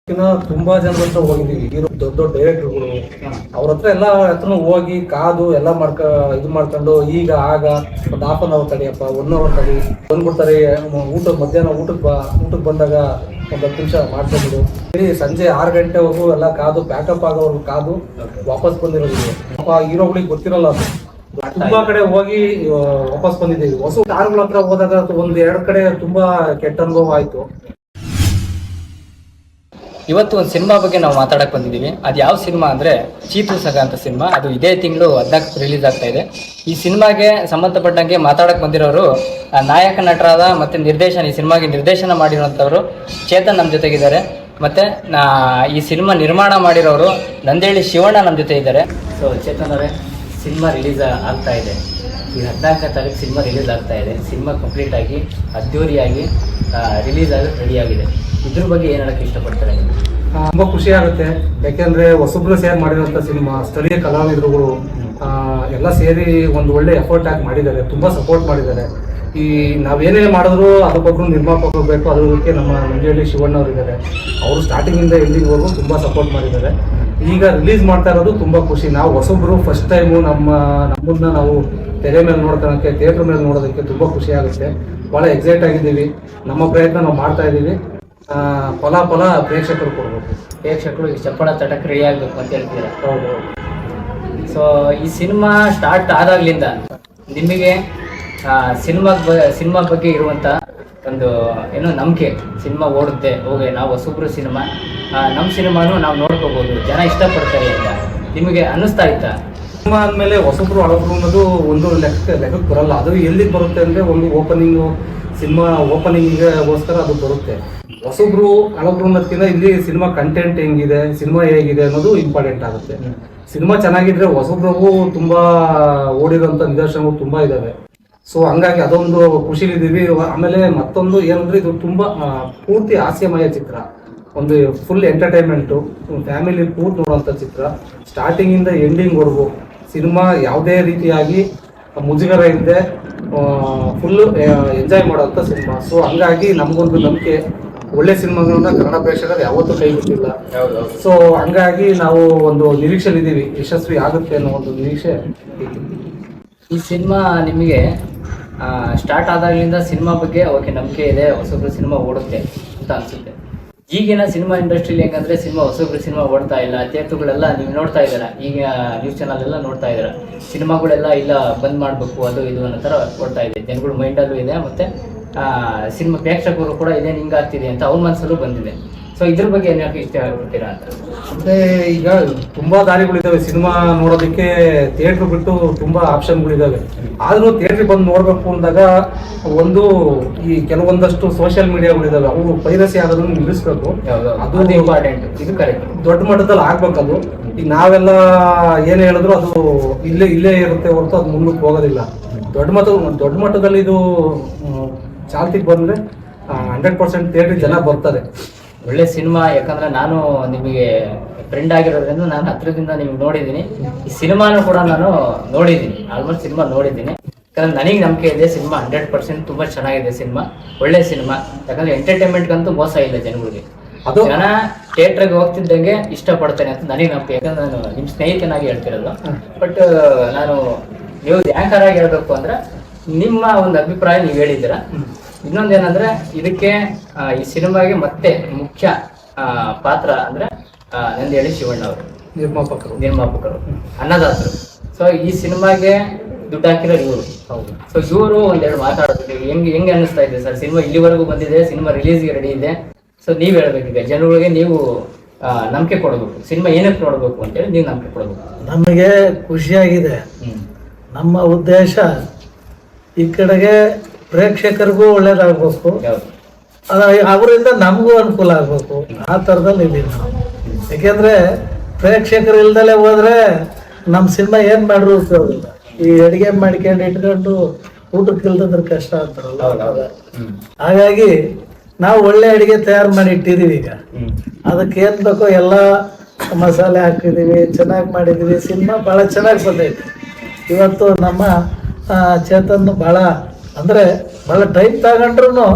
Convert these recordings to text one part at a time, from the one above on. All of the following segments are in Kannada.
ತುಂಬಾ ಜನರ ಹತ್ರ ಹೋಗಿದೀವಿ. ದೊಡ್ಡ ದೊಡ್ಡ ಡೈರೆಕ್ಟರ್ಗಳು ಅವ್ರ ಹತ್ರ ಹೋಗಿ ಕಾದು ಎಲ್ಲ ಮಾಡ್ಕೊಂಡು ಈಗ ಆಗ ಒಂದು ಹಾಫ್ ಅನ್ ಅವರ್ ತಡಿಯಪ್ಪ 1 ಅವರ್ ತಡಿ ಬಂದ್ಬಿಡ್ತಾರೆ. ಮಧ್ಯಾಹ್ನ ಊಟಕ್ಕೆ ಬಂದಾಗ ಒಂದು 10 ನಿಮಿಷ ಮಾಡ್ಕೊಂಡು ಸಂಜೆ 6 ಗಂಟೆವರೆಗೂ ಎಲ್ಲ ಕಾದು ಪ್ಯಾಕಪ್ ಆಗೋವರೆಗೂ ಕಾದು ವಾಪಸ್ ಬಂದಿರೋದು. ಹೀರೋಗಳಿಗೆ ಗೊತ್ತಿರಲ್ಲ ಅದು. ತುಂಬಾ ಕಡೆ ಹೋಗಿ ವಾಪಸ್ ಬಂದಿದ್ದೀವಿ. ಹೊಸ ಕಾರ್ಗಳ ಹತ್ರ ಹೋದಾಗ 1-2 ಕಡೆ ತುಂಬಾ ಕೆಟ್ಟ ಅನುಭವ ಆಯ್ತು. ಇವತ್ತು ಒಂದು ಸಿನಿಮಾ ಬಗ್ಗೆ ನಾವು ಮಾತಾಡಕ್ಕೆ ಬಂದಿದ್ದೀವಿ. ಅದು ಯಾವ ಸಿನಿಮಾ ಅಂದರೆ ಚೀತು ಸಗ ಅಂತ ಸಿನಿಮಾ. ಅದು ಇದೇ ತಿಂಗಳು 14 ರಿಲೀಸ್ ಆಗ್ತಾ ಇದೆ. ಈ ಸಿನಿಮಾಗೆ ಸಂಬಂಧಪಟ್ಟಂಗೆ ಮಾತಾಡಕ್ಕೆ ಬಂದಿರೋರು ನಾಯಕ ನಟರಾದ ಮತ್ತು ಈ ಸಿನಿಮಾಗೆ ನಿರ್ದೇಶನ ಮಾಡಿರುವಂಥವ್ರು ಚೇತನ್ ನಮ್ಮ ಜೊತೆಗಿದ್ದಾರೆ. ಮತ್ತು ಈ ಸಿನಿಮಾ ನಿರ್ಮಾಣ ಮಾಡಿರೋರು ನಂದೇಳಿ ಶಿವಣ್ಣ ನಮ್ಮ ಜೊತೆ ಇದ್ದಾರೆ. ಸೊ ಚೇತನ್ ಅವರೇ, ಸಿನಿಮಾ ರಿಲೀಸ್ ಆಗ್ತಾ ಇದೆ. ಈ 14ನೇ ತಾರೀಕು ಸಿನಿಮಾ ರಿಲೀಸ್ ಆಗ್ತಾ ಇದೆ. ಸಿನಿಮಾ ಕಂಪ್ಲೀಟಾಗಿ ಅದ್ದೂರಿಯಾಗಿ ರಿಲೀಸ್ ಆಗೋಕ್ಕೆ ರೆಡಿಯಾಗಿದೆ. ಇದ್ರ ಬಗ್ಗೆ ಏನು ಹೇಳಕ್ಕೆ ಇಷ್ಟಪಡ್ತಾರೆ? ತುಂಬಾ ಖುಷಿ ಆಗುತ್ತೆ. ಯಾಕೆಂದ್ರೆ ಹೊಸಬ್ರು ಸೇರಿ ಮಾಡಿರುವಂತ ಸಿನಿಮಾ, ಸ್ಥಳೀಯ ಕಲಾವಿದರುಗಳು ಎಲ್ಲ ಸೇರಿ ಒಂದು ಒಳ್ಳೆ ಎಫರ್ಟ್ ಆಗಿ ಮಾಡಿದ್ದಾರೆ. ತುಂಬಾ ಸಪೋರ್ಟ್ ಮಾಡಿದ್ದಾರೆ. ಈ ನಾವೇನೇ ಮಾಡಿದ್ರು ಅದಕ್ಕೊಬ್ಬರು ನಿರ್ಮಾಪಕರು ಬೇಕು. ಅದಕ್ಕೆ ನಮ್ಮ ನಂದಿಹಳ್ಳಿ ಶಿವಣ್ಣ ಅವರು ಇದ್ದಾರೆ. ಅವರು ಸ್ಟಾರ್ಟಿಂಗ್ ಇಂದ ಎಂಡಿಂಗ್ವರೆಗೂ ತುಂಬಾ ಸಪೋರ್ಟ್ ಮಾಡಿದ್ದಾರೆ. ಈಗ ರಿಲೀಸ್ ಮಾಡ್ತಾ ಇರೋದು ತುಂಬಾ ಖುಷಿ. ನಾವು ಹೊಸಬ್ರು ಫಸ್ಟ್ ಟೈಮು ನಮ್ಮನ್ನ ನಾವು ತೆರೆ ಮೇಲೆ ನೋಡ್ಕೊಳಕ್ಕೆ, ಥಿಯೇಟರ್ ಮೇಲೆ ನೋಡೋದಕ್ಕೆ ತುಂಬಾ ಖುಷಿ ಆಗುತ್ತೆ. ಬಹಳ ಎಕ್ಸೈಟ್ ಆಗಿದ್ದೀವಿ. ನಮ್ಮ ಪ್ರಯತ್ನ ನಾವು ಮಾಡ್ತಾ ಇದ್ದೀವಿ. ಫಲ ಪ್ರೇಕ್ಷಕರು ಕೊಡ್ಬೇಕು. ಪ್ರೇಕ್ಷಕರು ಚಪ್ಪಳ ತಟಕ್ಕೆ ರೆಡಿ ಆಗಬೇಕು ಅಂತ ಹೇಳ್ತೀರಾ? ಹೌದು. ಸೊ ಈ ಸಿನಿಮಾ ಸ್ಟಾರ್ಟ್ ಆದಾಗ್ಲಿಂದ ನಿಮಗೆ ಸಿನಿಮಾ ಬಗ್ಗೆ ಇರುವಂಥ ಒಂದು ಏನೋ ನಂಬಿಕೆ, ಸಿನಿಮಾ ಓಡುತ್ತೆ, ಹೋಗಿ ನಾವು ಹೊಸಬ್ರು ಸಿನಿಮಾ, ನಮ್ಮ ಸಿನಿಮಾನು ನಾವು ನೋಡ್ಕೋಬೋದು, ಜನ ಇಷ್ಟಪಡ್ತಾರೆ ಅಂತ ನಿಮಗೆ ಅನ್ನಿಸ್ತಾ ಇತ್ತಾ? ಸಿನಿಮಾ ಆದಮೇಲೆ ಹೊಸಬ್ರು ಹಳಬ್ರು ಅನ್ನೋದು ಒಂದು ಲೆಕ್ಕಕ್ಕೆ ಬರಲ್ಲ. ಅದು ಎಲ್ಲಿಗೆ ಬರುತ್ತೆ ಅಂದರೆ ಒಂದು ಸಿನಿಮಾ ಓಪನಿಂಗಿಗೋಸ್ಕರ ಅದು ಬರುತ್ತೆ. ಹೊಸಬ್ರು ಹಳಬ್ರು ಅನ್ನೋದಕ್ಕಿಂತ ಇಲ್ಲಿ ಸಿನಿಮಾ ಕಂಟೆಂಟ್ ಹೆಂಗಿದೆ, ಸಿನಿಮಾ ಹೇಗಿದೆ ಅನ್ನೋದು ಇಂಪಾರ್ಟೆಂಟ್ ಆಗುತ್ತೆ. ಸಿನಿಮಾ ಚೆನ್ನಾಗಿದ್ರೆ ಹೊಸಬ್ರಿಗೂ ತುಂಬಾ ಓಡಿರೋಂಥ ನಿದರ್ಶನಗಳು ತುಂಬಾ ಇದಾವೆ. ಸೊ ಹಂಗಾಗಿ ಅದೊಂದು ಖುಷಿಲಿದ್ದೀವಿ. ಆಮೇಲೆ ಮತ್ತೊಂದು ಏನಂದ್ರೆ ಇದು ತುಂಬಾ ಪೂರ್ತಿ ಹಾಸ್ಯಮಯ ಚಿತ್ರ, ಒಂದು ಫುಲ್ ಎಂಟರ್ಟೈನ್ಮೆಂಟು, ಫ್ಯಾಮಿಲಿ ಪೂರ್ತಿ ನೋಡುವಂಥ ಚಿತ್ರ. ಸ್ಟಾರ್ಟಿಂಗ್ ಇಂದ ಎಂಡಿಂಗ್ ವರೆಗೂ ಸಿನಿಮಾ ಯಾವುದೇ ರೀತಿಯಾಗಿ ಮುಜುಗರ ಇಲ್ಲದೆ ಫುಲ್ ಎಂಜಾಯ್ ಮಾಡೋಂಥ ಸಿನಿಮಾ. ಸೊ ಹಂಗಾಗಿ ನಮಗೊಂದು ನಂಬಿಕೆ, ಒಳ್ಳೆ ಸಿನಿಮಾಗಳನ್ನ ಕನ್ನಡ ಪ್ರೇಕ್ಷಕರು ಯಾವತ್ತೂ ಕೈ ಬಿಟ್ಟಿಲ್ಲ. ಸೊ ಹಂಗಾಗಿ ನಾವು ಒಂದು ನಿರೀಕ್ಷೆಲಿದ್ದೀವಿ, ಯಶಸ್ವಿ ಆಗುತ್ತೆ ಅನ್ನೋ ಒಂದು ನಿರೀಕ್ಷೆ. ಈ ಸಿನಿಮಾ ನಿಮಗೆ ಸ್ಟಾರ್ಟ್ ಆದಾಗಲಿಂದ ಸಿನಿಮಾ ಬಗ್ಗೆ ಓಕೆ ನಂಬಿಕೆ ಇದೆ, ಹೊಸಬ್ರು ಸಿನಿಮಾ ಓಡುತ್ತೆ ಅಂತ ಅನಿಸುತ್ತೆ. ಈಗಿನ ಸಿನಿಮಾ ಇಂಡಸ್ಟ್ರಿಲಿ ಹೆಂಗಂದ್ರೆ ಹೊಸಬ್ರು ಸಿನಿಮಾ ಓಡ್ತಾ ಇಲ್ಲ. ಥಿಯೇಟ್ರುಗಳೆಲ್ಲ ನೀವು ನೋಡ್ತಾ ಇದ್ದೀರಾ, ಈಗ ನ್ಯೂಸ್ ಚಾನಲ್ ಎಲ್ಲ ನೋಡ್ತಾ ಇದ್ದೀರಾ, ಸಿನಿಮಾಗಳೆಲ್ಲ ಇಲ್ಲ ಬಂದ್ ಮಾಡಬೇಕು ಅದು ಇದು ಅನ್ನೋ ಥರ ಓಡ್ತಾ ಇದೆ. ಜನಗಳ ಮೈಂಡಲ್ಲೂ ಇದೆ, ಮತ್ತು ಸಿನಿಮಾ ಪ್ರೇಕ್ಷಕರು ಕೂಡ ಇದೇನು ಹಿಂಗಾಗ್ತಿದೆ ಅಂತ ಅವ್ರ ಮನಸ್ಸಲ್ಲೂ ಬಂದಿದೆ. ಸೊ ಇದ್ರ ಬಗ್ಗೆ ಏನಕ್ಕೆ ಇಷ್ಟ ಆಗ್ಬಿಡ್ತೀರಾ ಅಂತ? ಅಂದ್ರೆ ಈಗ ತುಂಬಾ ದಾರಿಗಳಿದಾವೆ ಸಿನಿಮಾ ನೋಡೋದಕ್ಕೆ. ಥಿಯೇಟ್ರ್ ಬಿಟ್ಟು ತುಂಬಾ ಆಪ್ಷನ್ಗಳಿದಾವೆ. ಆದ್ರೂ ಥಿಯೇಟ್ರಿಗೆ ಬಂದು ನೋಡ್ಬೇಕು ಅಂದಾಗ ಒಂದು ಈ ಕೆಲವೊಂದಷ್ಟು ಸೋಷಿಯಲ್ ಮೀಡಿಯಾಗಳಿದಾವೆ, ಅವು ಪೈರಸಿ ಆಗೋದನ್ನ ನಿಲ್ಲಿಸ್ಬೇಕು. ಅದು ಇಂಪಾರ್ಟೆಂಟ್, ಇದು ಕರೆಕ್ಟ್. ದೊಡ್ಡ ಮಟ್ಟದಲ್ಲಿ ಆಗ್ಬೇಕದು. ಈಗ ನಾವೆಲ್ಲ ಏನ್ ಹೇಳಿದ್ರು ಅದು ಇಲ್ಲೇ ಇರುತ್ತೆ ಹೊರತು ಅದು ಮುಂದಕ್ಕೆ ಹೋಗೋದಿಲ್ಲ. ದೊಡ್ಡ ಮಟ್ಟದಲ್ಲಿ ಇದು ಚಾಲ್ತಿಗೆ ಬಂದ್ರೆ 100% ಥಿಯೇಟ್ರಿಗೆ ಜನ ಬರ್ತಾರೆ. ಒಳ್ಳೆ ಸಿನಿಮಾ. ಯಾಕಂದ್ರೆ ನಾನು ನಿಮಗೆ ಫ್ರೆಂಡ್ ಆಗಿರೋದ್ರಿಂದ ನಾನು ಹತ್ರದಿಂದ ನಿಮ್ಗೆ ನೋಡಿದ್ದೀನಿ. ಈ ಸಿನಿಮಾನು ಕೂಡ ನಾನು ನೋಡಿದ್ದೀನಿ, ಆಲ್ಮೋಸ್ಟ್ ಸಿನಿಮಾ ನೋಡಿದ್ದೀನಿ. ಯಾಕಂದ್ರೆ ನನಗೆ ನಂಬಿಕೆ ಇದೆ, ಸಿನಿಮಾ 100% ತುಂಬಾ ಚೆನ್ನಾಗಿದೆ. ಸಿನಿಮಾ ಒಳ್ಳೆ ಸಿನಿಮಾ. ಯಾಕಂದ್ರೆ ಎಂಟರ್ಟೈನ್ಮೆಂಟ್ಗಂತೂ ಮೋಸ ಇಲ್ಲ ಜನಗಳಿಗೆ. ಅದು ಜನ ಥಿಯೇಟ್ರಿಗೆ ಹೋಗ್ತಿದ್ದಂಗೆ ಇಷ್ಟಪಡ್ತೇನೆ ಅಂತ ನನಗೆ ನಂಬಿಕೆ. ಯಾಕಂದ್ರೆ ನಾನು ನಿಮ್ಮ ಸ್ನೇಹಿತನಾಗಿ ಹೇಳ್ತಿರೋದು. ಬಟ್ ನಾನು ನೀವು ಆ್ಯಂಕರ್ ಆಗಿ ಹೇಳ್ಬೇಕು ಅಂದ್ರೆ ನಿಮ್ಮ ಒಂದು ಅಭಿಪ್ರಾಯ ನೀವು ಹೇಳಿದ್ದೀರಾ. ಇನ್ನೊಂದೇನಂದ್ರೆ ಇದಕ್ಕೆ ಈ ಸಿನಿಮಾಗೆ ಮತ್ತೆ ಮುಖ್ಯ ಪಾತ್ರ ಅಂದ್ರೆ ನಂದಿಹಳ್ಳಿ ಶಿವಣ್ಣ ಅವರು, ನಿರ್ಮಾಪಕರು, ಅನ್ನದಾತರು. ಸೊ ಈ ಸಿನಿಮಾಗೆ ದುಡ್ಡು ಹಾಕಿರೋರು ಇವರು. ಸೊ ಇವರು ಒಂದೆರಡು ಮಾತಾಡೋದು ಹೆಂಗೆ ಅನ್ನಿಸ್ತಾ ಇದೆ ಸರ್? ಸಿನಿಮಾ ಇಲ್ಲಿವರೆಗೂ ಬಂದಿದೆ, ಸಿನಿಮಾ ರಿಲೀಸ್ಗೆ ರೆಡಿ ಇದೆ. ಸೊ ನೀವು ಹೇಳ್ಬೇಕೀಗ ಜನಗಳಿಗೆ, ನೀವು ನಂಬಿಕೆ ಕೊಡಬೇಕು, ಸಿನಿಮಾ ಏನಕ್ಕೆ ನೋಡ್ಬೇಕು ಅಂತೇಳಿ ನೀವು ನಂಬಿಕೆ ಕೊಡಬೇಕು. ನಮಗೆ ಖುಷಿಯಾಗಿದೆ. ನಮ್ಮ ಉದ್ದೇಶ ಈ ಕಡೆಗೆ ಪ್ರೇಕ್ಷಕರಿಗೂ ಒಳ್ಳೇದಾಗಬೇಕು, ಅವರಿಂದ ನಮಗೂ ಅನುಕೂಲ ಆಗಬೇಕು. ಆ ಥರದಲ್ಲಿ ಇದ್ದೀವಿ ನಾವು. ಯಾಕೆಂದರೆ ಪ್ರೇಕ್ಷಕರು ಇಲ್ದಲೇ ಹೋದರೆ ನಮ್ಮ ಸಿನಿಮಾ ಏನು ಮಾಡ್ರೂ ಉಪಯೋಗಿಲ್ಲ. ಈ ಅಡುಗೆ ಮಾಡ್ಕೊಂಡು ಇಟ್ಕೊಂಡು ಊಟಕ್ಕೆ ಇಲ್ದಿದ್ರೆ ಕಷ್ಟ ಅಂತಾರಲ್ಲ. ಹಾಗಾಗಿ ನಾವು ಒಳ್ಳೆ ಅಡುಗೆ ತಯಾರು ಮಾಡಿ ಇಟ್ಟಿದ್ದೀವಿ. ಈಗ ಅದಕ್ಕೆ ಏನು ಬೇಕೋ ಎಲ್ಲ ಮಸಾಲೆ ಹಾಕಿದ್ದೀವಿ, ಚೆನ್ನಾಗಿ ಮಾಡಿದ್ದೀವಿ. ಸಿನಿಮಾ ಭಾಳ ಚೆನ್ನಾಗಿ ಬಂದೈತೆ. ಇವತ್ತು ನಮ್ಮ ಚೇತನ್ ಭಾಳ ಅಂದ್ರೆ ಬಹಳ ಟೈಮ್ ತಗೊಂಡ್ರು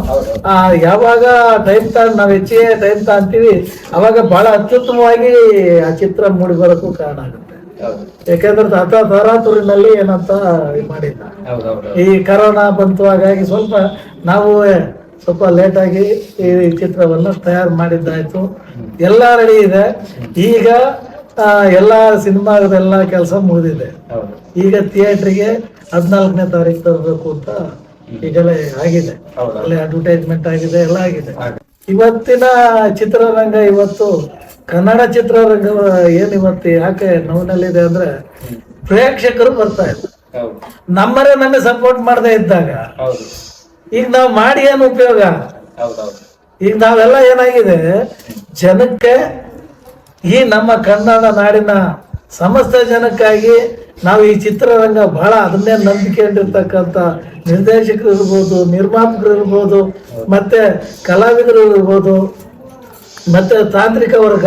ಯಾವಾಗ ಟೈಮ್ ತಗೊಂಡು ನಾವು ಹೆಚ್ಚಿಗೆ ಟೈಮ್ ತಗೊಂತೀವಿ ಅವಾಗ ಬಹಳ ಅತ್ಯುತ್ತಮವಾಗಿ ಆ ಚಿತ್ರ ಮೂಡಿ ಬರೋಕ್ಕೂ ಕಾರಣ ಆಗುತ್ತೆ. ಯಾಕಂದ್ರೆ ತರಾತುರಿನಲ್ಲಿ ಏನಂತ ಮಾಡಿಲ್ಲ, ಈ ಕರೋನಾ ಬಂತು, ಹಾಗಾಗಿ ಸ್ವಲ್ಪ ನಾವು ಸ್ವಲ್ಪ ಲೇಟ್ ಆಗಿ ಈ ಚಿತ್ರವನ್ನು ತಯಾರು ಮಾಡಿದ್ದಾಯ್ತು. ಎಲ್ಲ ರೆಡಿ ಇದೆ. ಈಗ ಎಲ್ಲ ಸಿನಿಮಾದೆಲ್ಲ ಕೆಲಸ ಮುಗಿದಿದೆ. ಈಗ ಥಿಯೇಟ್ರಿಗೆ 14ನೇ ತಾರೀಕು ತರಬೇಕು ಅಂತ ಈಗಲೇ ಆಗಿದೆ, ಅಲ್ಲೇ ಅಡ್ವರ್ಟೈಸ್ಮೆಂಟ್ ಆಗಿದೆ, ಎಲ್ಲ ಆಗಿದೆ. ಇವತ್ತಿನ ಚಿತ್ರರಂಗ, ಇವತ್ತು ಕನ್ನಡ ಚಿತ್ರರಂಗ ಇವತ್ತು ಯಾಕೆ ನೋವಿನಲ್ಲಿದೆ ಅಂದ್ರೆ ಪ್ರೇಕ್ಷಕರು ಬರ್ತಾ ಇಲ್ಲ. ನಮ್ಮರೇ ನಮಗೆ ಸಪೋರ್ಟ್ ಮಾಡದೇ ಇದ್ದಾಗ ಈಗ ನಾವು ಮಾಡಿ ಏನು ಉಪಯೋಗ? ಈಗ ನಾವೆಲ್ಲ ಏನಾಗಿದೆ, ಜನಕ್ಕೆ ಈ ನಮ್ಮ ಕನ್ನಡ ನಾಡಿನ ಸಮಸ್ತ ಜನಕ್ಕಾಗಿ ನಾವು ಈ ಚಿತ್ರರಂಗ ಬಹಳ ಅದನ್ನೇ ನಂಬಿಕೊಂಡಿರ್ತಕ್ಕಂಥ ನಿರ್ದೇಶಕರು ಇರ್ಬೋದು, ನಿರ್ಮಾಪಕರು ಇರ್ಬೋದು, ಮತ್ತೆ ಕಲಾವಿದರು ಇರ್ಬೋದು, ಮತ್ತೆ ತಾಂತ್ರಿಕ ವರ್ಗ,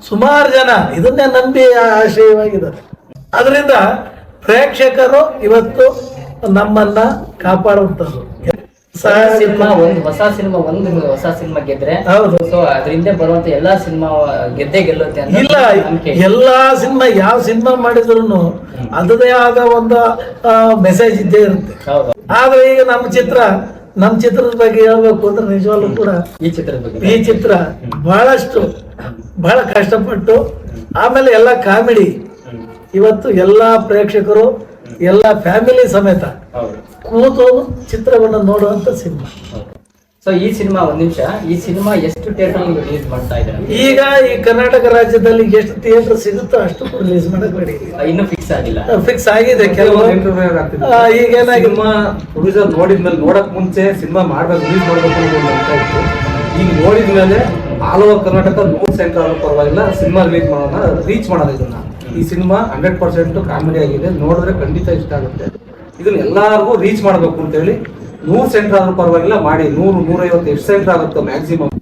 ಸುಮಾರು ಜನ ಇದನ್ನೇ ನಂಬಿ ಆಶ್ರಯವಾಗಿದ್ದಾರೆ. ಅದರಿಂದ ಪ್ರೇಕ್ಷಕರು ಇವತ್ತು ನಮ್ಮನ್ನ ಕಾಪಾಡುವಂಥದ್ದು. ಸಿನಿಮಾ ಒಂದು ಹೊಸ ಸಿನಿಮಾ ಗೆದ್ರೆ ಹೌದು. ಸೊ ಅದರಿಂದ ಬರುವಂತ ಎಲ್ಲಾ ಸಿನಿಮಾ ಗೆದ್ದೇ ಗೆಲ್ಲುತ್ತೆ ಅಂತ ಇಲ್ಲ, ಎಲ್ಲಾ ಸಿನಿಮಾ ಯಾವ ಸಿನಿಮಾ ಮಾಡಿದ್ರು ಅದದೇ ಆದ ಒಂದು ಮೆಸೇಜ್ ಇದ್ದೇ ಇರುತ್ತೆ. ಆದ್ರೆ ಈಗ ನಮ್ಮ ಚಿತ್ರದ ಬಗ್ಗೆ ಹೇಳ್ಬೇಕು ಅಂದ್ರೆ ನಿಜವಾಗ್ಲೂ ಕೂಡ ಈ ಚಿತ್ರ ಬಹಳ ಕಷ್ಟಪಟ್ಟು, ಆಮೇಲೆ ಎಲ್ಲ ಕಾಮಿಡಿ, ಇವತ್ತು ಎಲ್ಲಾ ಪ್ರೇಕ್ಷಕರು ಎಲ್ಲ ಫ್ಯಾಮಿಲಿ ಸಮೇತ ಕೂತು ಚಿತ್ರವನ್ನು ನೋಡುವಂತ ಸಿನಿಮಾ. ಸೊ ಈ ಸಿನಿಮಾ ಈ ಸಿನಿಮಾ ಎಷ್ಟು ಥಿಯೇಟರ್ ರಿಲೀಸ್ ಮಾಡ್ತಾ ಇದ್ದಾರೆ? ಈಗ ಈ ಕರ್ನಾಟಕ ರಾಜ್ಯದಲ್ಲಿ ಎಷ್ಟು ಥಿಯೇಟರ್ ಸಿಗುತ್ತೋ ಅಷ್ಟು ರಿಲೀಸ್ ಮಾಡಕ್ ರೆಡಿ. ಇನ್ನು ಫಿಕ್ಸ್ ಆಗಿಲ್ಲ? ಫಿಕ್ಸ್ ಆಗಿದೆ. ಕೆಲವು ಈಗ ಸಿನಿಮಾ ಪ್ರೊಡ್ಯೂಸರ್ ನೋಡಿದ್ಮೇಲೆ, ನೋಡಕ್ ಮುಂಚೆ ಸಿನಿಮಾ ಮಾಡ್ಬೇಕು, ರಿಲೀಸ್ ಮಾಡ್ಬೇಕು ಅಂತ ಇತ್ತು. ಈಗ ನೋಡಿದ್ಮೇಲೆ ಆಲ್ ಓವರ್ ಕರ್ನಾಟಕ 100 ಸೆಂಟರ್ ಆದ್ರೂ ಪರವಾಗಿಲ್ಲ, ಸಿನಿಮಾ ರಿಲೀಸ್ ಮಾಡೋಣ, ರೀಚ್ ಮಾಡೋದು ಇದನ್ನ. ಈ ಸಿನಿಮಾ 100% ಕಾಮಿಡಿ ಆಗಿದೆ, ನೋಡಿದ್ರೆ ಖಂಡಿತ ಇಷ್ಟ ಆಗುತ್ತೆ. ಇದನ್ನ ಎಲ್ಲರಿಗೂ ರೀಚ್ ಮಾಡಬೇಕು ಅಂತ ಹೇಳಿ 100 ಸೆಂಟರ್ ಆದ್ರೂ ಪರವಾಗಿಲ್ಲ ಮಾಡಿ, 100-150 ಎಷ್ಟು ಸೆಂಟರ್ ಆಗುತ್ತೋ ಮ್ಯಾಕ್ಸಿಮಮ್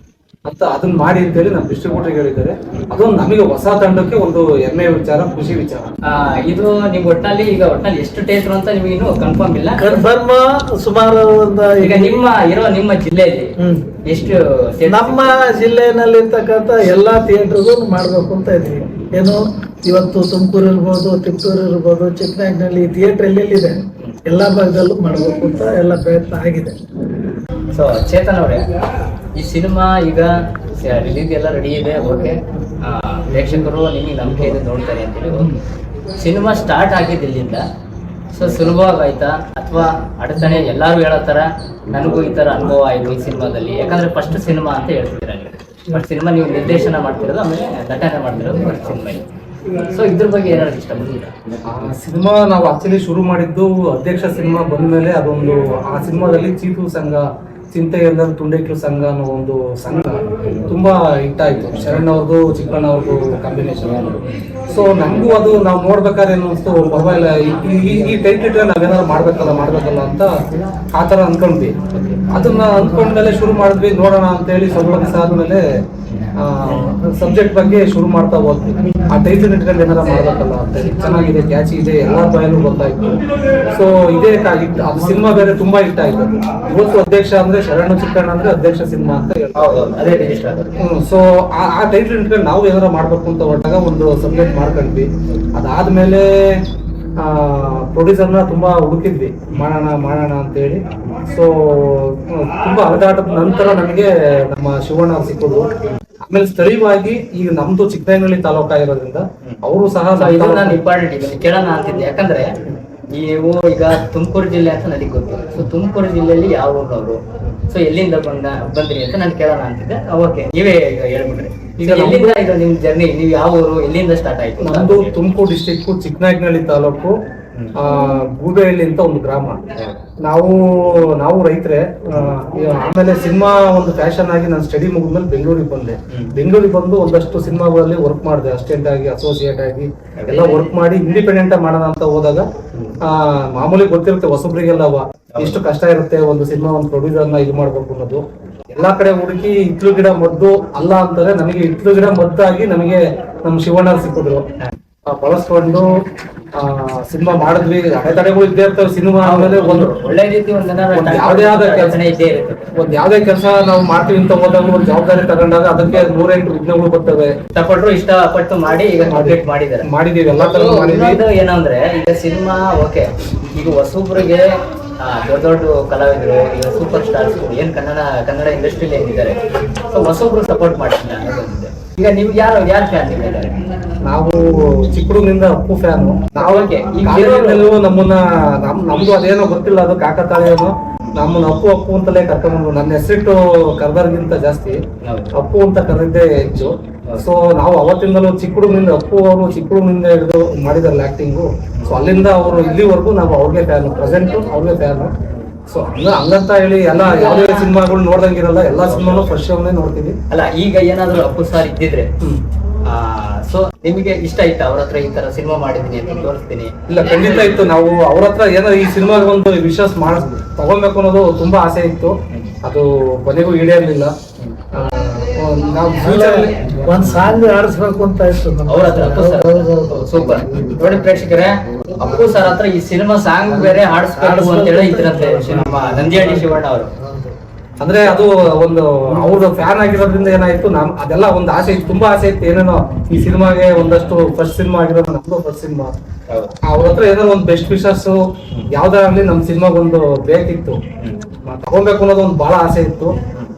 ಅಂತ ಅದನ್ನ ಮಾಡಿ ಅಂತ ಹೇಳಿ ನಮ್ಮ ಡಿಸ್ಟ್ರಿಬ್ಯೂಟರ್ ಹೇಳಿದ್ದಾರೆ. ಅದೊಂದು ನಮಗೆ ಹೊಸ ತಂಡಕ್ಕೆ ಒಂದು ಹೆಮ್ಮೆ ವಿಚಾರ, ಖುಷಿ ವಿಚಾರ. ಇದು ನೀವು ಒಟ್ಟಿನಲ್ಲಿ ಎಷ್ಟು ಥಿಯೇಟರ್ ಅಂತ ನಿಮಗೆ ಇನ್ನೂ ಕನ್ಫರ್ಮ್ ಇಲ್ಲ? ಕನ್ಫರ್ಮ್ ಸುಮಾರು ಒಂದು ಈಗ ನಿಮ್ಮ ಜಿಲ್ಲೆಯಲ್ಲಿ ಎಷ್ಟು? ನಮ್ಮ ಜಿಲ್ಲೆಯಲ್ಲಿ ಇರ್ತಕ್ಕಂಥ ಎಲ್ಲಾ ಥಿಯೇಟರ್ಗೂ ಮಾಡ್ಬೇಕು ಅಂತ ಇದ್ವಿ. ಏನು ಇವತ್ತು ತುಮಕೂರು ಇರ್ಬೋದು, ತಿಪ್ಟೂರು ಇರ್ಬೋದು, ಚಿಕ್ಕನಾಗ್ನಲ್ಲಿ ಥಿಯೇಟರ್ ಎಲ್ಲೆಲ್ಲಿದೆ ಎಲ್ಲಾ ಭಾಗದಲ್ಲೂ ಮಾಡಬೇಕು ಅಂತ ಎಲ್ಲ ಪ್ರಯತ್ನ ಆಗಿದೆ. ಸೊ ಚೇತನ್ ಅವರೇ, ಈ ಸಿನಿಮಾ ಈಗ ರಿಲೀಸ್ ಎಲ್ಲ ರೆಡಿ ಇದೆ, ಓಕೆ, ಪ್ರೇಕ್ಷಕರು ನಿಮಗೆ ನಂಬಿಕೆ ಇದೆ ನೋಡ್ತಾರೆ ಅಂತೇಳಿ. ಸಿನಿಮಾ ಸ್ಟಾರ್ಟ್ ಆಗಿದ್ದು ಇಲ್ಲಿಂದ, ಸೊ ಸುಲಭವಾಗಾಯ್ತಾ ಅಥವಾ ಅಡತಣೆ? ಎಲ್ಲರೂ ಹೇಳೋ ಥರ ನನಗೂ ಈ ಥರ ಅನುಭವ ಆಯಿತು ಈ ಸಿನಿಮಾದಲ್ಲಿ, ಯಾಕಂದರೆ ಫಸ್ಟ್ ಸಿನಿಮಾ ಅಂತ ಹೇಳ್ತಿದ್ದೀರ ನೀವು. ಬಟ್ ಸಿನಿಮಾ ನೀವು ನಿರ್ದೇಶನ ಮಾಡ್ತಿರೋದು, ಆಮೇಲೆ ನಟನೆ ಮಾಡ್ತಿರೋದು ಫಸ್ಟ್ ಸಿನಿಮಾ. ಸೊ ಇದ್ರ ಬಗ್ಗೆ ಏನಾದ್ರು ಇಷ್ಟಪಡ್ತೀರಾ? ಸಿನಿಮಾ ನಾವು ಆಕ್ಚುಲಿ ಶುರು ಮಾಡಿದ್ದು ಅಧ್ಯಕ್ಷ ಸಿನಿಮಾ ಬಂದ್ಮೇಲೆ. ಅದೊಂದು ಆ ಸಿನಿಮಾದಲ್ಲಿ ಚೀತು ಸಂಘ, ಚಿಂತೆ ಎಲ್ಲರೂ ತುಂಡೈಕ್ಳು ಸಂಘ ಅನ್ನೋ ಒಂದು ಸಂಘ ತುಂಬಾ ಹಿಟ್ ಆಯ್ತು. ಶರಣ್ ಅವ್ರದ್ದು, ಚಿಕ್ಕಣ್ಣ ಅವ್ರದ್ದು ಕಾಂಬಿನೇಷನ್. ಸೊ ನಮಗೂ ಅದು ನಾವು ನೋಡ್ಬೇಕಾದ್ರೆ ಏನು ಅನಿಸ್ತು, ಪರವಾಗಿಲ್ಲ, ಈ ಟೈಟ್ ನಾವೇನಾದ್ರು ಮಾಡ್ಬೇಕಲ್ಲ ಅಂತ ಆ ಥರ ಅನ್ಕೊಂಡ್ವಿ. ಅದನ್ನ ಅಂದ್ಕೊಂಡ್ಮೇಲೆ ಶುರು ಮಾಡಿದ್ವಿ, ನೋಡೋಣ ಅಂತೇಳಿ. ಸ್ವಲ್ಪ ದಿವಸ ಆದ್ಮೇಲೆ ಸಬ್ಜೆಕ್ಟ್ ಬಗ್ಗೆ ಶುರು ಮಾಡ್ತಾ ಹೋದ್ವಿ. ಆ ಟೈಟಲ್ ಇಟ್ಕೊಂಡು ಏನಾರ ಮಾಡ್ಬೇಕಲ್ಲ ಅಂತ ಹೇಳಿ. ಚೆನ್ನಾಗಿದೆ, ಕ್ಯಾಚಿ ಇದೆ, ಎಲ್ಲರ ಬಾಯಲ್ಲೂ ಗೊತ್ತಾಯ್ತು. ಸೊ ಇದೇ ಅದು ಸಿನಿಮಾ ಬೇರೆ ತುಂಬಾ ಇಷ್ಟ ಆಯ್ತು. ಇವತ್ತು ಅಧ್ಯಕ್ಷ ಅಂದ್ರೆ ಶರಣು, ಚಿಕ್ಕಣ್ಣ ಅಂದ್ರೆ ಅಧ್ಯಕ್ಷ ಸಿನಿಮಾ ಅಂತ ಹೇಳ್ತಾರೆ. ಸೊ ಆ ಟೈಟಲ್ ಇಟ್ಕೊಂಡು ನಾವು ಏನಾರ ಮಾಡ್ಬೇಕು ಅಂತ ಹೊರಟಾಗ ಒಂದು ಸಬ್ಜೆಕ್ಟ್ ಮಾಡ್ಕೊಂಡ್ವಿ. ಅದಾದ್ಮೇಲೆ ಪ್ರೊಡ್ಯೂಸರ್ನ ತುಂಬಾ ಹುಡುಕಿದ್ವಿ, ಮಾಡೋಣ ಅಂತ ಹೇಳಿ. ಸೊ ತುಂಬಾ ಅಲೆದಾಟದ ನಂತರ ನನಗೆ ನಮ್ಮ ಶಿವಣ್ಣ ಅವ್ರು ಸಿಕ್ಕಿದ್ರು. ಆಮೇಲೆ ಸ್ಥಳೀಯವಾಗಿ ಈಗ ನಮ್ದು ಚಿಕ್ಕನಾಗ್ನಳ್ಳಿ ತಾಲೂಕು ಆಗಿರೋದ್ರಿಂದ ಅವರು ಸಹ ನಾನು ಇಂಪಾರ್ಟೆಂಟ್ ಕೇಳೋಣ ಅಂತಿದ್ದೆ. ಯಾಕಂದ್ರೆ ನೀವು ಈಗ ತುಮಕೂರು ಜಿಲ್ಲೆ ಅಂತ ನನಗೆ ಗೊತ್ತು. ಸೊ ತುಮಕೂರು ಜಿಲ್ಲೆಯಲ್ಲಿ ಯಾವ ಊರಿನವರು, ಸೊ ಎಲ್ಲಿಂದ ಬಂದ್ರಿ ಅಂತ ನಾನು ಕೇಳೋಣ ಅಂತಿದ್ದೆ. ಓಕೆ, ನೀವೇ ಈಗ ಹೇಳ್ಬಿಟ್ರಿ. ಈಗ ಎಲ್ಲಿಂದ ಇದು ನಿಮ್ ಜರ್ನಿ? ನೀವು ಯಾವ ಊರು, ಎಲ್ಲಿಂದ ಸ್ಟಾರ್ಟ್ ಆಯ್ತು? ನಮ್ದು ತುಮಕೂರು ಡಿಸ್ಟಿಕ್ ಚಿಕ್ಕನಾಗ್ನಳ್ಳಿ ತಾಲೂಕು, ಗೂಬೆಹಳ್ಳಿ ಅಂತ ಒಂದು ಗ್ರಾಮ. ನಾವು ರೈತರೇ. ಆಮೇಲೆ ಸಿನಿಮಾ ಒಂದು ಫ್ಯಾಷನ್ ಆಗಿ ನಾನು ಸ್ಟಡಿ ಮುಗಿದ್ಮೇಲೆ ಬೆಂಗಳೂರಿಗೆ ಬಂದು ಒಂದಷ್ಟು ಸಿನಿಮಾಗಳಲ್ಲಿ ವರ್ಕ್ ಮಾಡಿದೆ. ಅಸಿಸ್ಟೆಂಟ್ ಆಗಿ, ಅಸೋಸಿಯೇಟ್ ಆಗಿ ಎಲ್ಲ ವರ್ಕ್ ಮಾಡಿ ಇಂಡಿಪೆಂಡೆಂಟ್ ಮಾಡೋಣ ಅಂತ ಹೋದಾಗ ಮಾಮೂಲಿ ಗೊತ್ತಿರುತ್ತೆ ಹೊಸಬ್ರಿಗೆಲ್ಲ ಎಷ್ಟು ಕಷ್ಟ ಇರುತ್ತೆ ಒಂದು ಸಿನಿಮಾ, ಒಂದು ಪ್ರೊಡ್ಯೂಸರ್ನ ಇದು ಮಾಡ್ಬೇಕು ಅನ್ನೋದು. ಎಲ್ಲಾ ಕಡೆ ಹುಡುಕಿ ಹಿತ್ಲು ಗಿಡ ಮದ್ದು ಅಲ್ಲ ಅಂತಾರೆ. ನಮಗೆ ಹಿತ್ಲು ಗಿಡ ಮದ್ದಾಗಿ ನಮಗೆ ನಮ್ಮ ಶಿವಣ್ಣ ಸಿಕ್ಕಿದ್ರು. ಬಳಸ್ಕೊಂಡು ಸಿನಿಮಾ ಮಾಡಿದ್ವಿ, ಅಡೆತಡೆಗಳು ಇದ್ದೇ ಇರ್ತವೆ. ಸಿನಿಮಾ ಆದ್ಮೇಲೆ ಒಂದು ಒಳ್ಳೆ ರೀತಿ ಒಂದು ಯಾವುದೇ ಆದ ಕೆಲಸ ಇದ್ದೇ ಇರುತ್ತೆ. ಒಂದ್ ಯಾವ್ದೇ ಕೆಲಸ ನಾವು ಮಾಡ್ತೀವಿ ಅಂತ ಹೋದಾಗ ಒಂದು ಜವಾಬ್ದಾರಿ ತಗೊಂಡಾಗ ಅದಕ್ಕೆ 108 ವಿಘ್ನಗಳು ಬರ್ತವೆ. ಇಷ್ಟಪಟ್ಟು ಮಾಡಿ ಈಗ ಕಂಪ್ಲೀಟ್ ಮಾಡಿದೀವಿ, ಎಲ್ಲಾ ತರ ಮಾಡಿದ್ವಿ. ಇನ್ನೊಂದು ಏನಂದ್ರೆ ಈಗ ಸಿನಿಮಾ ಓಕೆ, ಈಗ ಹೊಸೊಬ್ರಿಗೆ ದೊಡ್ಡ ದೊಡ್ಡ ಕಲಾವಿದರು, ಈಗ ಸೂಪರ್ ಸ್ಟಾರ್ಸ್ ಏನ್ ಕನ್ನಡ ಇಂಡಸ್ಟ್ರಿಯಲ್ಲಿ ಏನಿದ್ದಾರೆ, ಸೊ ಹೊಸೊಬ್ರು ಸಪೋರ್ಟ್ ಮಾಡ್ತಿಲ್ಲ ಅನ್ನೋದೊಂದಿದೆ. ಈಗ ನಿಮ್ಗೆ ಯಾರು ಫ್ಯಾನ್ ಇದ್ದಾರೆ? ನಾವು ಚಿಕ್ಕ ಹುಡುಗನಿಂದ ಅಪ್ಪು ಫ್ಯಾನು. ನಾವಕ್ಕೆ ನಮ್ದು ಅದೇನೋ ಗೊತ್ತಿಲ್ಲ, ಅದು ಕಾಕತಾಳೇನೋ ನಮ್ಮನ್ನ ಅಪ್ಪು ಅಂತಲೇ ಕರ್ಕೊಂಡ್ಬಂದು, ನನ್ನ ಹೆಸರಿಟ್ಟು ಕರ್ದರ್ಗಿಂತ ಜಾಸ್ತಿ ಅಪ್ಪು ಅಂತ ಕರೆದಿದ್ದೇ ಹೆಚ್ಚು. ಸೊ ನಾವು ಅವತ್ತಿಂದಲೂ ಚಿಕ್ಕ ಹುಡುಗನಿಂದ ಅಪ್ಪು ಅವರು ಚಿಕ್ಕ ಹುಡುಗನಿಂದ ಹಿಡಿದು ಮಾಡಿದಾರಲ್ಲ ಆಕ್ಟಿಂಗು, ಸೊ ಅಲ್ಲಿಂದ ಅವರು ಇಲ್ಲಿವರೆಗೂ ನಾವು ಅವ್ರಿಗೆ ಫ್ಯಾನು, ಪ್ರೆಸೆಂಟ್ ಅವ್ರಿಗೆ ಫ್ಯಾನು. ಸೊ ಹಂಗಂತ ಹೇಳಿ ಎಲ್ಲ ಯಾವುದೇ ಸಿನಿಮಾಗಳು ನೋಡ್ದಂಗಿರಲ್ಲ, ಎಲ್ಲಾ ಸಿನಿಮಾನು ಫಸ್ಟ್ ಶೋನೇ ನೋಡ್ತೀವಿ. ಅಲ್ಲ, ಈಗ ಏನಾದ್ರು ಅಪ್ಪು ಸಾರ್ ಇದ್ದಿದ್ರೆ ಸೊ ನಿಮಗೆ ಇಷ್ಟ ಆಯ್ತಾ ಅವ್ರ ಹತ್ರ ಈ ತರ ಸಿನಿಮಾ ಮಾಡಿದೀನಿ ಅಂತ ತೋರಿಸ್ತೀನಿ? ಇಲ್ಲ, ಖಂಡಿತ ಇತ್ತು. ನಾವು ಅವ್ರ ಹತ್ರ ಏನಾದ್ರು ಈ ಸಿನಿಮಾಗೆ ಒಂದು ವಿಶ್ವಾಸ ತಗೊಳ್ಬೇಕು ಅನ್ನೋದು ತುಂಬಾ ಆಸೆ ಇತ್ತು. ಅದು ಕೊನೆಗೂ ಈಡೇರ್ಲಿಲ್ಲ. ನಾವು ಒಂದ್ ಸಾಂಗ್ ಆಡಿಸ್ಬೇಕು ಅಂತ ಇತ್ತು ಅವ್ರ ಹತ್ರ. Appu sir super. ನೋಡಿ ಪ್ರೇಕ್ಷಕರೇ, ಅಪ್ಪು ಸರ್ ಹತ್ರ ಈ ಸಿನಿಮಾ ಸಾಂಗ್ ಬೇರೆ ಆಡಿಸ್ಬೇಕು ಅಂತ ಹೇಳಿ ಇದ್ರಂತೆ ನಮ್ಮ ನಂದಿಯಾಡಿ ಶಿವಣ್ಣ ಅವರು. ಅಂದ್ರೆ ಅದು ಒಂದು ಅವ್ರ ಫ್ಯಾನ್ ಆಗಿರೋದ್ರಿಂದ ಏನಾಯ್ತು, ಅದೆಲ್ಲ ಒಂದು ಆಸೆ ಇತ್ತು, ತುಂಬಾ ಆಸೆ ಇತ್ತು. ಏನೇನೋ ಈ ಸಿನಿಮಾಗೆ ಒಂದಷ್ಟು ಫಸ್ಟ್ ಸಿನಿಮಾ ಆಗಿರೋದು ನಮ್ದು ಫಸ್ಟ್ ಸಿನಿಮಾ. ಅವ್ರ ಹತ್ರ ಏನಾದ್ರು ಒಂದು ಬೆಸ್ಟ್ ವಿಶಸ್ ಯಾವ್ದಾಗ್ಲಿ ನಮ್ ಸಿನಿಮಾಗೊಂದು ಬೇಕಿತ್ತು, ತಗೊಬೇಕು ಅನ್ನೋದು ಒಂದು ಬಹಳ ಆಸೆ ಇತ್ತು.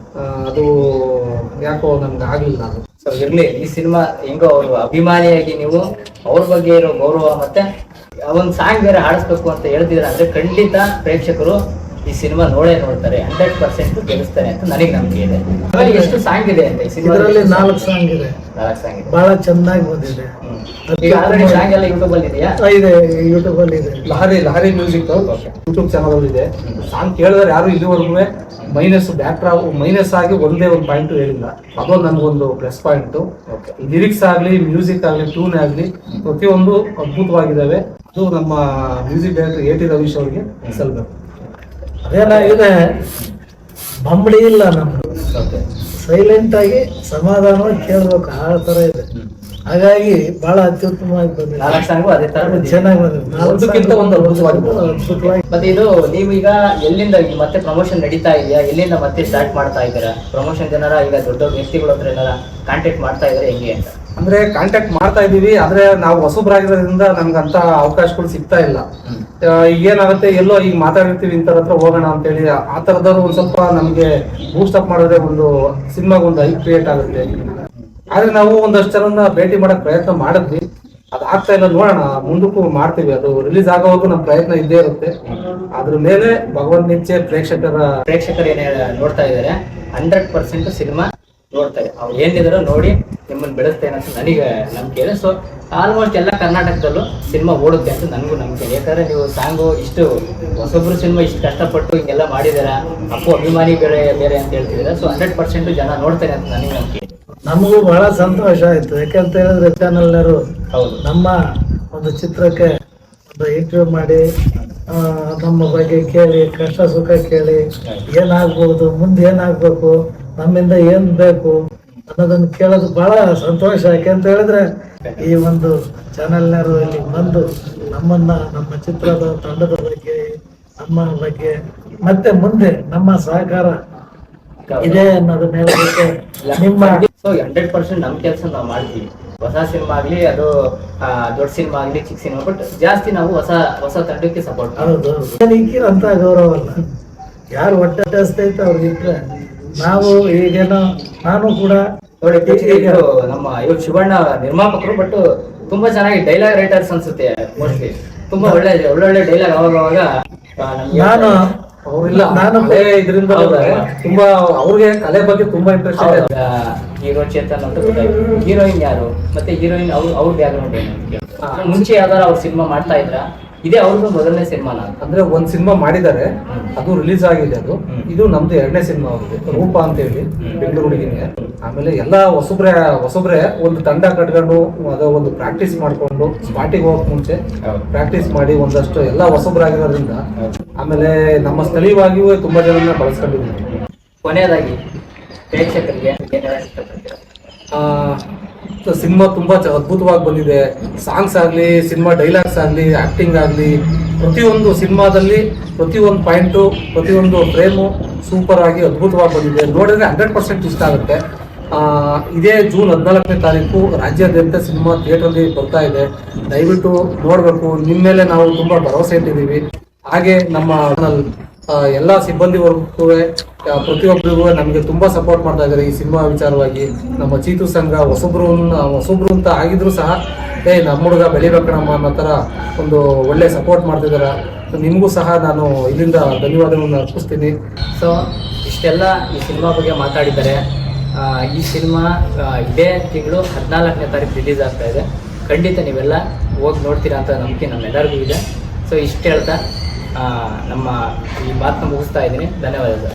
ಅದು ಯಾಕೋ ನಮ್ಗೆ ಆಗ್ಲಿಲ್ಲ. ಅದು ಸೊ ಇರ್ಲಿ, ಈ ಸಿನಿಮಾ ಹೆಂಗೋ ಅವರು ಅಭಿಮಾನಿಯಾಗಿ ನೀವು ಅವ್ರ ಬಗ್ಗೆ ಇರೋ ಗೌರವ ಮತ್ತೆ ಒಂದ್ ಸಾಂಗ್ ಬೇರೆ ಹಾಡಿಸ್ಬೇಕು ಅಂತ ಹೇಳ್ತಿದ್ರೆ ಅಂದ್ರೆ ಖಂಡಿತ ಪ್ರೇಕ್ಷಕರು ಈ ಸಿನಿಮಾ ನೋಡ್ತಾರೆ, 100% ಗೆಲ್ಲಿಸ್ತಾರೆ ಅಂತ ನನಗೆ ನಂಬಿಕೆ ಇದೆ. ಆಮೇಲೆ ಎಷ್ಟು ಸಾಂಗ್ ಇದೆ ಅಂತ ಈ ಸಿನಿಮಾದಲ್ಲಿ? 4 ಸಾಂಗ್ ಇದೆ, 4 ಸಾಂಗ್ ಇದೆ, ಬಹಳ ಚೆನ್ನಾಗಿ ಬಂದಿದೆ. ಈಗ ಆಲ್ರೆಡಿ ಸಾಂಗ್ ಎಲ್ಲ ಯೂಟ್ಯೂಬ್ ಅಲ್ಲಿ ಇದೆಯಾ? ಇದೆ, ಯೂಟ್ಯೂಬ್ ಅಲ್ಲಿ ಇದೆ. ಲಹರಿ ಮ್ಯೂಸಿಕ್ ಯೂಟ್ಯೂಬ್ ಚಾನಲ್ ಇದೆ. ಸಾಂಗ್ ಕೇಳಿದ್ರೆ ಯಾರು ಇಲ್ಲಿವರೆಗೂ ಮೈನಸ್ ಆಗಿ ಒಂದೇ ಒಂದು ಪಾಯಿಂಟ್ ಹೇಳಿಲ್ಲ. ಅದೊಂದು ನನ್ಗೊಂದು ಪ್ಲಸ್ ಪಾಯಿಂಟ್. ಲಿರಿಕ್ಸ್ ಆಗ್ಲಿ, ಮ್ಯೂಸಿಕ್ ಆಗ್ಲಿ, ಟ್ಯೂನ್ ಆಗ್ಲಿ ಪ್ರತಿಯೊಂದು ಅದ್ಭುತವಾಗಿದ್ದಾವೆ. ಅದು ನಮ್ಮ ಮ್ಯೂಸಿಕ್ ಡೈರೆಕ್ಟರ್ A.T. ರವೀಶ್ ಅವರಿಗೆ ಸಲ್ಬೇಕು. ಅದೇನಾಗಿದೆ, ಬಂಬಡಿ ಇಲ್ಲ ನಮ್ದು, ಸೈಲೆಂಟ್ ಆಗಿ ಸಮಾಧಾನವಾಗಿ ಕೇಳ್ಬೇಕು, ಆ ತರ ಇದೆ. ಹಾಗಾಗಿ ಬಹಳ ಅತ್ಯುತ್ತಮವಾಗಿ ಬಂದಿದೆ. 4 ಸಾಂಗು ಅದೇ ತರ ಚೆನ್ನಾಗಿ ಬಂದಿದೆ. ಒಂದಕ್ಕಿಂತ ಒಂದು ಅದ್ಭುತವಾಗಿ. ಮತ್ತೆ ಇದು ನೀವೀಗ ಎಲ್ಲಿಂದ ಮತ್ತೆ ಪ್ರಮೋಷನ್ ನಡೀತಾ ಇದೆಯಾ? ಎಲ್ಲಿಂದ ಮತ್ತೆ ಸ್ಟಾರ್ಟ್ ಮಾಡ್ತಾ ಇದ್ದೀರಾ ಪ್ರಮೋಷನ್? ಜನರ ಈಗ ದೊಡ್ಡ ದೊಡ್ಡ ವ್ಯಕ್ತಿಗಳ ಹತ್ರ ಏನಾರ ಕಾಂಟ್ಯಾಕ್ಟ್ ಮಾಡ್ತಾ ಇದ್ದಾರೆ ಹೆಂಗೆ ಅಂತ? ಅಂದ್ರೆ ಕಾಂಟ್ಯಾಕ್ಟ್ ಮಾಡ್ತಾ ಇದೀವಿ, ಆದ್ರೆ ನಾವು ಹೊಸಬ್ರಾಗಿರೋದ್ರಿಂದ ನಮ್ಗಂತ ಅವಕಾಶಗಳು ಸಿಗ್ತಾ ಇಲ್ಲ. ಏನಾಗುತ್ತೆ, ಎಲ್ಲೋ ಈಗ ಮಾತಾಡಿರ್ತೀವಿ ಇಂಥವ್ರ ಹತ್ರ ಹೋಗೋಣ ಅಂತೇಳಿ, ಆ ತರದವ್ರು ಒಂದ್ ಸ್ವಲ್ಪ ನಮ್ಗೆ ಬೂಸ್ಟ್ ಅಪ್ ಮಾಡಿದ್ರೆ ಒಂದು ಸಿನಿಮಾಗೆ ಒಂದು ಹೈಪ್ ಕ್ರಿಯೇಟ್ ಆಗುತ್ತೆ. ಆದ್ರೆ ನಾವು ಒಂದಷ್ಟು ಜನನ್ನ ಭೇಟಿ ಮಾಡಕ್ ಪ್ರಯತ್ನ ಮಾಡಿದ್ವಿ, ಅದಾಗ್ತಾ ಇಲ್ಲ. ನೋಡೋಣ, ಮುಂದಕ್ಕೂ ಮಾಡ್ತೀವಿ. ಅದು ರಿಲೀಸ್ ಆಗೋವರೆಗೂ ನಮ್ಮ ಪ್ರಯತ್ನ ಇದ್ದೇ ಇರುತ್ತೆ. ಅದ್ರ ಮೇಲೆ ಭಗವಂತ ನಿಚ್ಚೆ ಪ್ರೇಕ್ಷಕರು ಏನೇ ನೋಡ್ತಾ ಇದಾರೆ 100% ಸಿನಿಮಾ ನೋಡ್ತಾರೆ. ಅವ್ರು ಏನಿದಾರೋ ನೋಡಿ ನಿಮ್ಮನ್ನ ಬೆಳೆಸ್ತೇನೆ ಅಂತ ನನಗೆ ನಂಬಿಕೆ ಇದೆ. ಸೊ ಆಲ್ಮೋಸ್ಟ್ ಎಲ್ಲ ಕರ್ನಾಟಕದಲ್ಲೂ ಸಿನಿಮಾ ಓಡುತ್ತೆ ಅಂತ ನನಗೂ ನಂಬಿಕೆ. ಯಾಕಂದ್ರೆ ನೀವು ಸಾಂಗು ಇಷ್ಟು ಹೊಸೊಬ್ರು ಸಿನಿಮಾ ಇಷ್ಟು ಕಷ್ಟಪಟ್ಟು ಹಿಂಗೆಲ್ಲ ಮಾಡಿದಾರ, ಅಪ್ಪು ಅಭಿಮಾನಿ ಬೇರೆ ಅಂತ ಹೇಳ್ತಿದ್ದಾರೆ. ಸೊ 100% ಜನ ನೋಡ್ತಾರೆ ಅಂತ ನನಗೆ ನಂಬಿಕೆ ಇದೆ. ನಮಗೂ ಬಹಳ ಸಂತೋಷ ಆಯ್ತು. ಯಾಕಂತ ಹೇಳಿದ್ರೆ ಚಾನಲ್ನವರು ಹೌದು, ನಮ್ಮ ಒಂದು ಚಿತ್ರಕ್ಕೆ ಒಂದು ಇಂಟರ್ವ್ಯೂ ಮಾಡಿ ನಮ್ಮ ಬಗ್ಗೆ ಕೇಳಿ, ಕಷ್ಟ ಸುಖ ಕೇಳಿ, ಏನಾಗ್ಬೋದು, ಮುಂದೆ ಏನಾಗ್ಬೇಕು, ನಮ್ಮಿಂದ ಏನ್ ಬೇಕು ಅನ್ನೋದನ್ನ ಕೇಳೋದು ಬಹಳ ಸಂತೋಷ. ಯಾಕೆಂತ ಹೇಳಿದ್ರೆ ಈ ಒಂದು ಚಾನೆಲ್ನವರು ಇಲ್ಲಿ ಬಂದು ನಮ್ಮನ್ನ, ನಮ್ಮ ಚಿತ್ರದ ತಂಡದ ಬಗ್ಗೆ, ನಮ್ಮ ಬಗ್ಗೆ, ಮತ್ತೆ ಮುಂದೆ ನಮ್ಮ ಸಹಕಾರ ಇದೆ ಅನ್ನೋದನ್ನ ಹೇಳೋದಕ್ಕೆ ನಿಮ್ಮ 100% ನಮ್ಮ ಕೆಲಸ ನಾವು ಮಾಡ್ತೀವಿ. ಹೊಸ ಸಿನಿಮಾ ಆಗ್ಲಿ, ಅದು ದೊಡ್ಡ ಸಿನಿಮಾ ಆಗ್ಲಿ, ಚಿಕ್ಕ ಸಿನಿಮಾ, ಬಟ್ ಜಾಸ್ತಿ ನಾವು ಹೊಸ ತಂಡಕ್ಕೆ ಸಪೋರ್ಟ್. ಹೌದು, ಅಂತ ಗೌರವ ಅಲ್ಲ, ಯಾರು ಹೊಟ್ಟೆ ಹಸ್ತೈತೆ ಅವ್ರಿಗೆ ಇಟ್ರೆ ನಾವು ಈಗೇನೋ, ನಾನು ಕೂಡ ನೋಡಿ ನಮ್ಮ ಇವ್ರು ಶಿವಣ್ಣ ನಿರ್ಮಾಪಕರು, ಬಟ್ ತುಂಬಾ ಚೆನ್ನಾಗಿ ಡೈಲಾಗ್ ರೈಟರ್ಸ್ ಅನ್ಸುತ್ತೆ. ಮೋಸ್ಟ್ಲಿ ತುಂಬಾ ಒಳ್ಳೆ ಡೈಲಾಗ್ ಅವಾಗ ನಾನು ಇದರಿಂದ ತುಂಬಾ ಅವ್ರಿಗೆ ಕಲೆ ಬಗ್ಗೆ ತುಂಬಾ ಇಂಟ್ರೆಸ್ಟ್ ಇದೆ. ಹೀರೋ ಚೇತನ್ ಅಂತ ಗೊತ್ತಾಯ್ತು. ಹೀರೋಯಿನ್ ಯಾರು, ಮತ್ತೆ ಹೀರೋಯಿನ್ ಅವ್ರ ಬ್ಯಾಕ್ಗ್ರೌಂಡ್ ಏನು? ಮುಂಚೆ ಯಾವ್ದಾರ ಅವ್ರ ಸಿನಿಮಾ ಮಾಡ್ತಾ ಇದ್ರ? ಇದೇ ಅವ್ರದ್ದು ಮೊದಲನೇ ಸಿನಿಮಾನ? ಅಂದ್ರೆ ಒಂದ್ ಸಿನಿಮಾ ಮಾಡಿದ್ದಾರೆ, ಅದು ರಿಲೀಸ್ ಆಗಿದೆ. ಇದು ನಮ್ದು 2ನೇ ಸಿನಿಮಾ ಅವ್ರಿಗೆ, ರೂಪ ಅಂತ ಹೇಳಿ, ಬೆಂಗಳೂರು ಹುಡುಗಿನೇ. ಆಮೇಲೆ ಎಲ್ಲಾ ಹೊಸಬ್ರೆ ಒಂದು ತಂಡ ಕಟ್ಕೊಂಡು ಅದು ಒಂದು ಪ್ರಾಕ್ಟೀಸ್ ಮಾಡ್ಕೊಂಡು ಸ್ಪಾಟಿಗೆ ಹೋಗಕ್ ಮುಂಚೆ ಪ್ರಾಕ್ಟೀಸ್ ಮಾಡಿ ಒಂದಷ್ಟು ಎಲ್ಲ ಹೊಸಬ್ರಾಗಿರೋದ್ರಿಂದ, ಆಮೇಲೆ ನಮ್ಮ ಸ್ಥಳೀಯವಾಗಿಯೂ ತುಂಬಾ ಜನನ್ನ ಬಳಸ್ಕೊಂಡಿದ್ದೀವಿ. ಕೊನೆಯದಾಗಿ ಪ್ರೇಕ್ಷಕರಿಗೆ ಸಿನಿಮಾ ತುಂಬಾ ಅದ್ಭುತವಾಗಿ ಬಂದಿದೆ. ಸಾಂಗ್ಸ್ ಆಗಲಿ, ಸಿನಿಮಾ ಡೈಲಾಗ್ಸ್ ಆಗಲಿ, ಆಕ್ಟಿಂಗ್ ಆಗಲಿ, ಪ್ರತಿಯೊಂದು ಸಿನಿಮಾದಲ್ಲಿ ಪ್ರತಿಯೊಂದು ಪಾಯಿಂಟು, ಪ್ರತಿಯೊಂದು ಫ್ರೇಮು ಸೂಪರ್ ಆಗಿ ಅದ್ಭುತವಾಗಿ ಬಂದಿದೆ. ನೋಡಿದ್ರೆ 100% ಇಷ್ಟ ಆಗುತ್ತೆ. ಇದೇ ಜೂನ್ 14ನೇ ತಾರೀಕು ರಾಜ್ಯಾದ್ಯಂತ ಸಿನಿಮಾ ಥಿಯೇಟ್ರಲ್ಲಿ ಬರ್ತಾ ಇದೆ. ದಯವಿಟ್ಟು ನೋಡಬೇಕು. ನಿಮ್ಮ ಮೇಲೆ ನಾವು ತುಂಬಾ ಭರವಸೆ ಇಟ್ಟಿದ್ದೀವಿ. ಹಾಗೆ ನಮ್ಮ ಎಲ್ಲ ಸಿಬ್ಬಂದಿ ವರ್ಗಕ್ಕೂ ಪ್ರತಿಯೊಬ್ಬರಿಗೂ ನಮಗೆ ತುಂಬಾ ಸಪೋರ್ಟ್ ಮಾಡ್ತಾ ಇದ್ದಾರೆ ಈ ಸಿನಿಮಾ ವಿಚಾರವಾಗಿ. ನಮ್ಮ ಚೀತು ಸಂಘ ಹೊಸಬ್ರು ಅಂತ ಆಗಿದ್ರು ಸಹ ನಮ್ಮ ಹುಡುಗ ಬೆಳಿಬೇಕಣಮ್ಮ ಅನ್ನೋ ಥರ ಒಂದು ಒಳ್ಳೆ ಸಪೋರ್ಟ್ ಮಾಡ್ತಿದ್ದಾರೆ. ನಿಮಗೂ ಸಹ ನಾನು ಇಲ್ಲಿಂದ ಧನ್ಯವಾದಗಳನ್ನು ಅರ್ಪಿಸ್ತೀನಿ. ಸೊ ಇಷ್ಟೆಲ್ಲ ಈ ಸಿನಿಮಾ ಬಗ್ಗೆ ಮಾತಾಡಿದ್ದಾರೆ. ಈ ಸಿನಿಮಾ ಇದೇ ತಿಂಗಳು 14ನೇ ತಾರೀಕು ರಿಲೀಸ್ ಆಗ್ತಾ ಇದೆ. ಖಂಡಿತ ನೀವೆಲ್ಲ ಹೋಗಿ ನೋಡ್ತೀರಾ ಅಂತ ನಂಬಿಕೆ ನಮ್ಮೆಲ್ಲರಿಗೂ ಇದೆ. ಸೊ ಇಷ್ಟು ಹೇಳ್ತಾ ನಮ್ಮ ಈ ಮಾತನ್ನ ಮುಗಿಸ್ತಾ ಇದ್ದೀನಿ. ಧನ್ಯವಾದಗಳು.